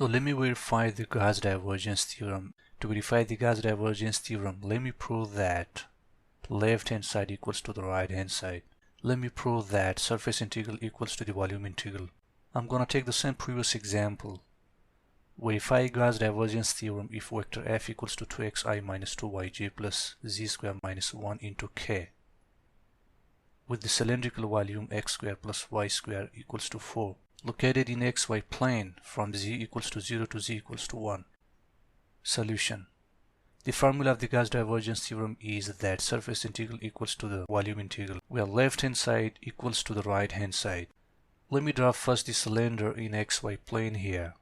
So let me verify the Gauss divergence theorem. To verify the Gauss divergence theorem, let me prove that left hand side equals to the right hand side. Let me prove that surface integral equals to the volume integral. I'm gonna take the same previous example. Verify Gauss divergence theorem if vector f equals to 2xi minus 2yj plus z square minus 1 into k with the cylindrical volume x square plus y square equals to 4 located in xy plane from z equals to 0 to z equals to 1. Solution. The formula of the Gauss divergence theorem is that surface integral equals to the volume integral, where left hand side equals to the right hand side. Let me draw first the cylinder in xy plane here.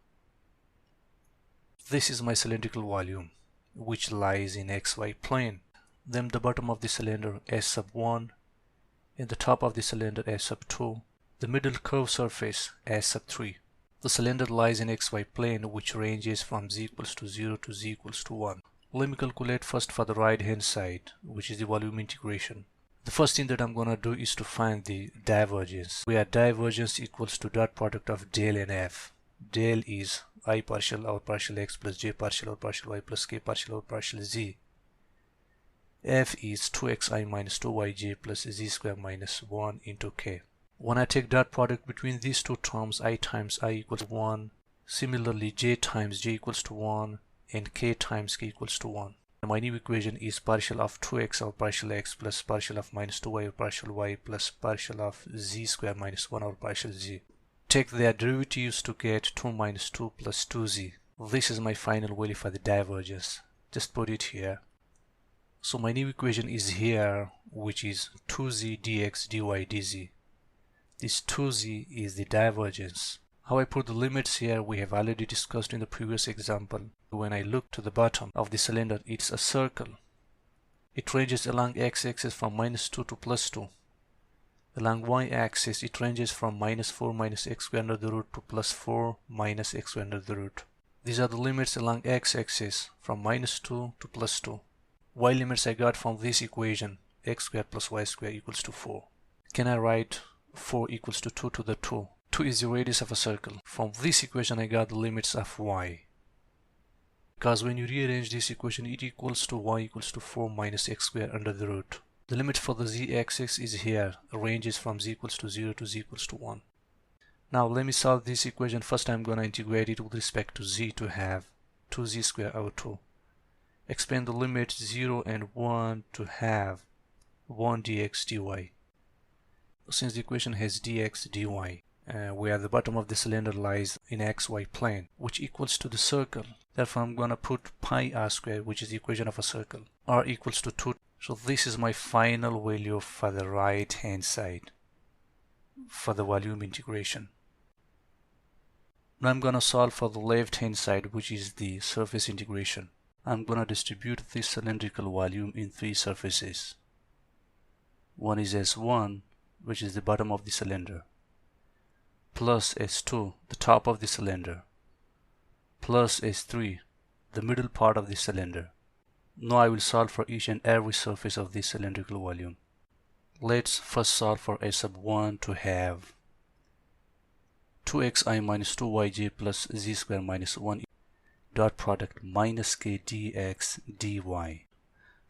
This is my cylindrical volume, which lies in xy plane. Then the bottom of the cylinder S sub 1, and the top of the cylinder S sub 2, the middle curved surface S sub 3. The cylinder lies in xy plane, which ranges from z equals to 0 to z equals to 1. Let me calculate first for the right hand side, which is the volume integration. The first thing that I'm gonna do is to find the divergence, where divergence equals to dot product of del and f. Del is I partial over partial x plus j partial over partial y plus k partial over partial z. F is 2xi minus 2yj plus z square minus 1 into k. When I take dot product between these two terms, I times I equals 1. Similarly, j times j equals to 1 and k times k equals to 1. My new equation is partial of 2x over partial x plus partial of minus 2y over partial y plus partial of z square minus 1 over partial z. Take their derivatives to get 2 minus 2 plus 2z. This is my final value for the divergence. Just put it here. So my new equation is here, which is 2z dx dy dz. This 2z is the divergence. How I put the limits here we have already discussed in the previous example. When I look to the bottom of the cylinder, it's a circle. It ranges along x-axis from minus 2 to plus 2. Along y-axis, it ranges from minus 4 minus x squared under the root to plus 4 minus x squared under the root. These are the limits along x-axis from minus 2 to plus 2. Y limits I got from this equation, x squared plus y squared equals to 4. Can I write 4 equals to 2 to the 2? 2 is the radius of a circle. From this equation I got the limits of y. Because when you rearrange this equation, it equals to y equals to 4 minus x squared under the root. The limit for the z-axis is here, ranges from z equals to 0 to z equals to 1. Now let me solve this equation. First I'm going to integrate it with respect to z to have 2z squared over 2. Expand the limit 0 and 1 to have 1 dx dy. Since the equation has dx dy, where the bottom of the cylinder lies in xy plane, which equals to the circle. Therefore I'm going to put pi r squared, which is the equation of a circle. R equals to 2. So this is my final value for the right hand side for the volume integration. Now I'm going to solve for the left hand side, which is the surface integration. I'm going to distribute this cylindrical volume in 3 surfaces. One is S1, which is the bottom of the cylinder, plus S2, the top of the cylinder, plus S3, the middle part of the cylinder. Now I will solve for each and every surface of this cylindrical volume. Let's first solve for S sub 1 to have 2xi minus 2yj plus z square minus 1 dot product minus k dx dy.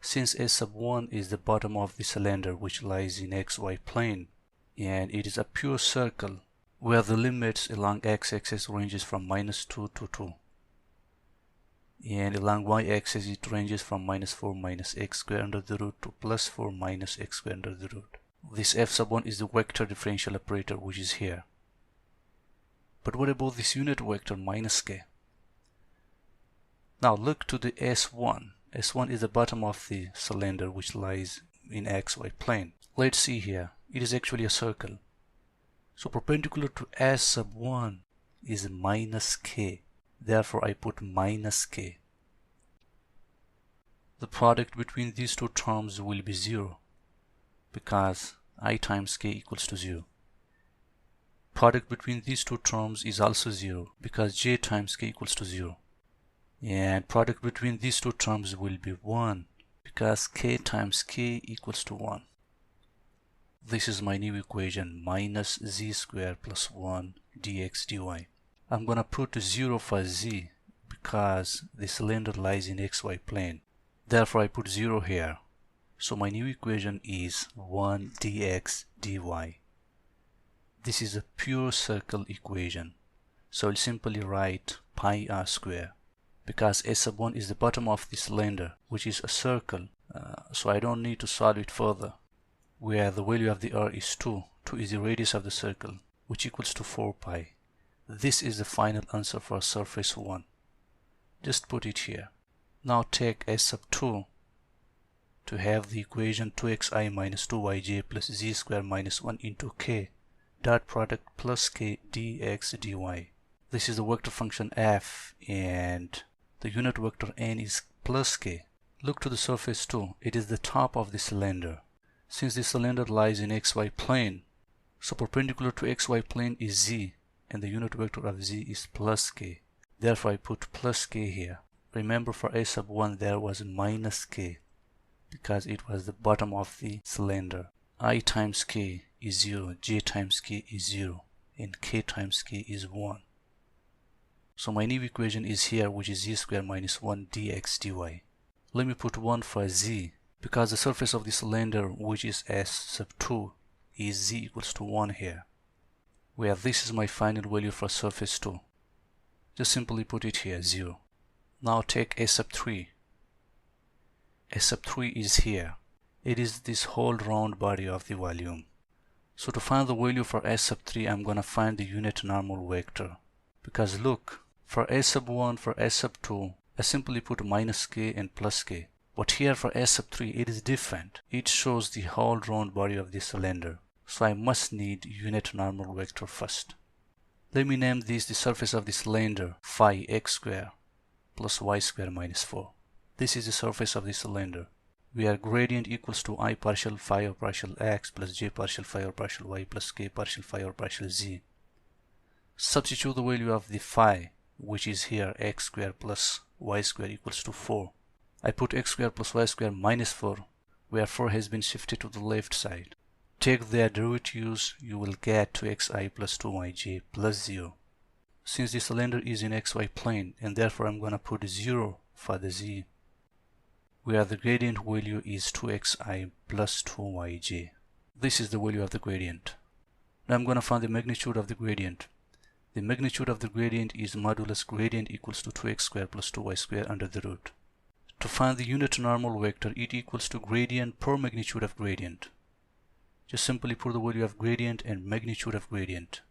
Since S sub 1 is the bottom of the cylinder which lies in xy plane, and it is a pure circle where the limits along x-axis ranges from minus 2 to 2. And along y-axis it ranges from minus 4 minus x squared under the root to plus 4 minus x squared under the root. This f sub 1 is the vector differential operator which is here. But what about this unit vector minus k? Now look to the S1. S1 is the bottom of the cylinder which lies in xy plane. Let's see here. It is actually a circle. So perpendicular to S sub 1 is minus k. Therefore I put minus k. The product between these two terms will be 0 because I times k equals to 0. Product between these two terms is also 0 because j times k equals to 0. And product between these two terms will be 1 because k times k equals to 1. This is my new equation, minus z squared plus 1 dx dy. I'm gonna put 0 for z because the cylinder lies in xy plane. Therefore I put 0 here. So my new equation is 1 dx dy. This is a pure circle equation. So I'll simply write pi r square. Because s sub 1 is the bottom of the cylinder, which is a circle, so I don't need to solve it further. Where the value of the r is 2. 2 is the radius of the circle, which equals to 4 pi. This is the final answer for surface 1. Just put it here. Now take s sub 2 to have the equation 2xi minus 2yj plus z square minus 1 into k dot product plus k dx dy. This is the vector function f and the unit vector n is plus k. Look to the surface 2. It is the top of the cylinder. Since the cylinder lies in xy plane, so perpendicular to xy plane is z and the unit vector of z is plus k. Therefore I put plus k here. Remember for s sub 1 there was minus k because it was the bottom of the cylinder. I times k is 0, j times k is 0 and k times k is 1. So my new equation is here, which is z square minus 1 dx dy. Let me put 1 for z because the surface of the cylinder, which is s sub 2, is z equals to 1 here, where this is my final value for surface 2. Just simply put it here, 0. Now take s sub 3. S sub 3 is here. It is this whole round body of the volume. So to find the value for s sub 3, I'm gonna find the unit normal vector. Because look, for s sub 1, for s sub 2, I simply put minus k and plus k. But here for s sub 3, it is different. It shows the whole round body of the cylinder. So I must need unit normal vector first. Let me name this the surface of the cylinder, phi x square plus y square minus 4. This is the surface of the cylinder, where gradient equals to I partial phi or partial x plus j partial phi or partial y plus k partial phi or partial z. Substitute the value of the phi, which is here x square plus y square equals to 4. I put x square plus y square minus 4, where 4 has been shifted to the left side. Take their derivatives, you will get 2xi plus 2yj plus 0. Since the cylinder is in xy plane, and therefore I'm going to put 0 for the z, where the gradient value is 2xi plus 2yj. This is the value of the gradient. Now I'm going to find the magnitude of the gradient. The magnitude of the gradient is modulus gradient equals to 2x square plus 2y square under the root. To find the unit normal vector, it equals to gradient per magnitude of gradient. Just simply put the value of gradient and magnitude of gradient.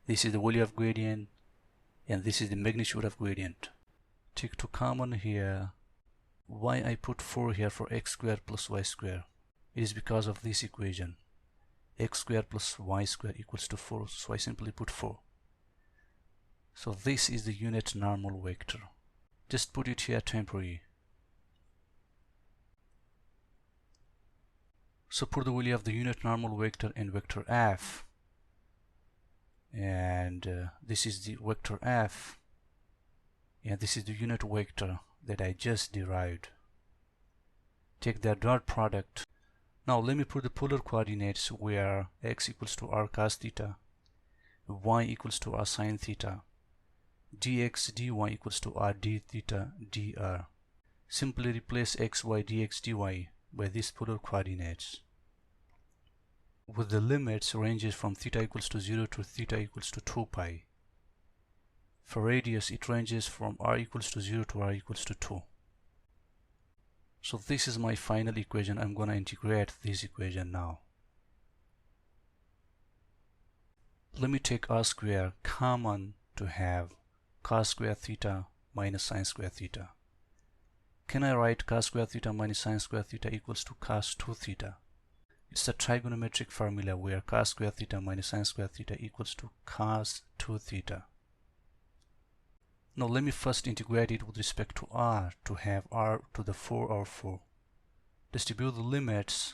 This is the value of gradient and this is the magnitude of gradient. Take to common here. Why I put 4 here for x square plus y square? It is because of this equation. X square plus y square equals to 4. So I simply put 4. So this is the unit normal vector. Just put it here temporary. So put the value of the unit normal vector in vector f, and this is the vector f, and this is the unit vector that I just derived. Take their dot product. Now let me put the polar coordinates where x equals to r cos theta, y equals to r sin theta, dx dy equals to r d theta dr. Simply replace xy dx dy by these polar coordinates. With the limits ranges from theta equals to 0 to theta equals to 2 pi. For radius it ranges from r equals to 0 to r equals to 2. So this is my final equation. I'm going to integrate this equation now. Let me take r square common to have cos square theta minus sin square theta. Can I write cos square theta minus sin square theta equals to cos 2 theta? It's a trigonometric formula where cos square theta minus sin square theta equals to cos 2 theta. Now let me first integrate it with respect to r to have r to the 4 over 4. Distribute the limits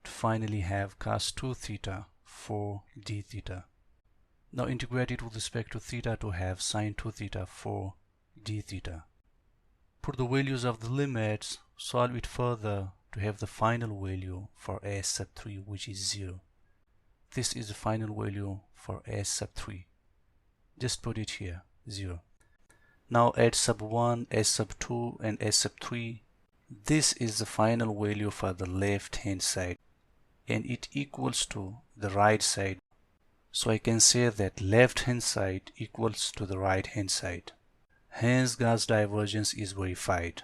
to finally have cos 2 theta 4 d theta. Now integrate it with respect to theta to have sin 2 theta 4 d theta. Put the values of the limits, solve it further to have the final value for s sub 3, which is 0. This is the final value for s sub 3. Just put it here, 0. Now at sub 1, S sub 2 and S sub 3, this is the final value for the left hand side and it equals to the right side. So I can say that left hand side equals to the right hand side. Hence Gauss divergence is verified.